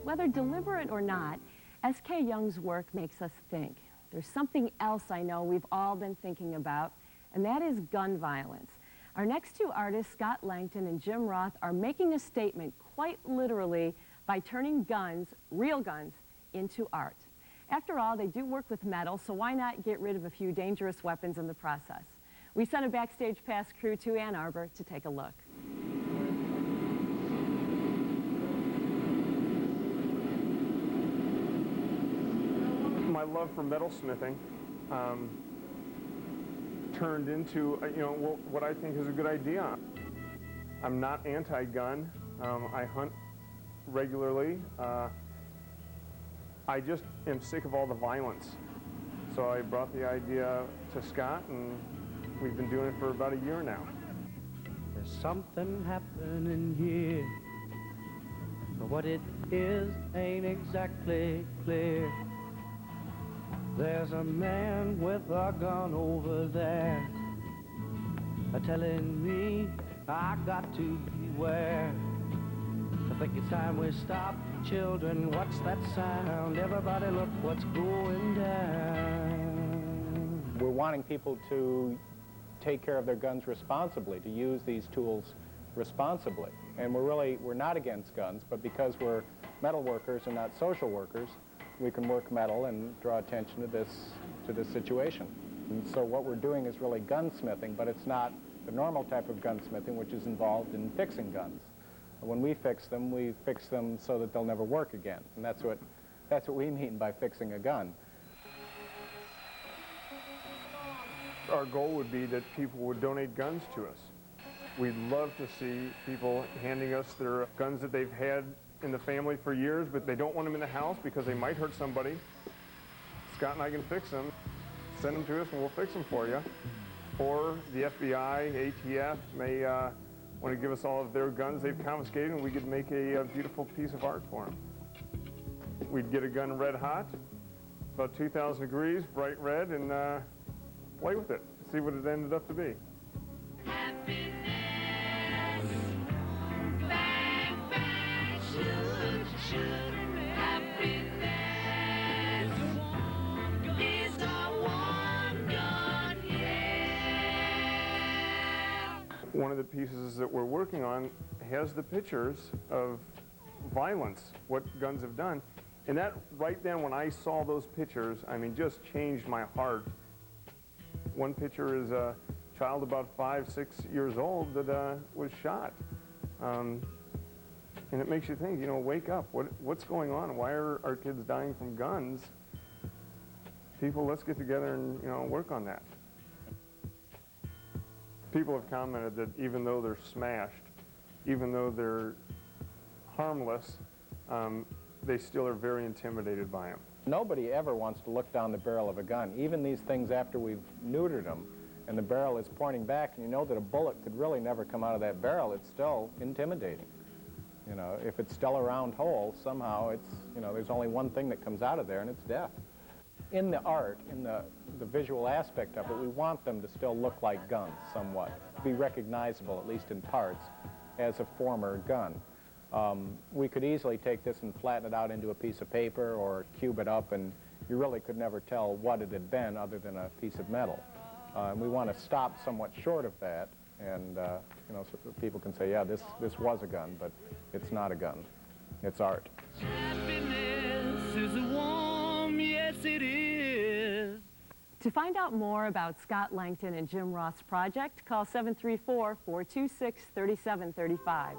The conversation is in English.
Whether deliberate or not, S.K. Young's work makes us think. There's something else I know we've all been thinking about, and that is gun violence. Our next two artists, Scott Lankton and Jim Roth, are making a statement quite literally by turning guns, real guns, into art. After all, they do work with metal, so why not get rid of a few dangerous weapons in the process? We sent a Backstage Pass crew to Ann Arbor to take a look. My love for metalsmithing turned into, what I think is a good idea. I'm not anti-gun. I hunt regularly. I just am sick of all the violence. So I brought the idea to Scott, and we've been doing it for about a year now. There's something happening here, but what it is ain't exactly clear. There's a man with a gun over there, telling me I got to beware. I think it's time we stop. Children, what's that sound? Everybody look what's going down. We're wanting people to take care of their guns responsibly, to use these tools responsibly. And we're not against guns, but because we're metal workers and not social workers, we can work metal and draw attention to this situation. And so what we're doing is really gunsmithing, but it's not the normal type of gunsmithing, which is involved in fixing guns. When we fix them so that they'll never work again. And that's what we mean by fixing a gun. Our goal would be that people would donate guns to us. We'd love to see people handing us their guns that they've had in the family for years, but they don't want them in the house because they might hurt somebody. Scott and I can fix them. Send them to us and we'll fix them for you. Or the FBI, ATF may want to give us all of their guns they've confiscated, and we could make a beautiful piece of art for them. We'd get a gun red hot, about 2,000 degrees, bright red, and play with it, see what it ended up to be. One of the pieces that we're working on has the pictures of violence, what guns have done. And that, right then, when I saw those pictures, I mean, just changed my heart. One picture is a child about 5, 6 years old that was shot. And it makes you think, wake up. What's going on? Why are our kids dying from guns? People, let's get together and, work on that. People have commented that even though they're smashed, even though they're harmless, they still are very intimidated by them. Nobody ever wants to look down the barrel of a gun. Even these things after we've neutered them and the barrel is pointing back and you know that a bullet could really never come out of that barrel, it's still intimidating. If it's still a round hole, somehow it's, there's only one thing that comes out of there, and it's death. In the art, in the visual aspect of it, we want them to still look like guns somewhat, be recognizable, at least in parts, as a former gun. We could easily take this and flatten it out into a piece of paper or cube it up, and you really could never tell what it had been other than a piece of metal. And we want to stop somewhat short of that, and so people can say, yeah, this was a gun, but it's not a gun. It's art. Happiness is warm, yes it is. To find out more about Scott Lankton and Jim Roth's project, call 734-426-3735.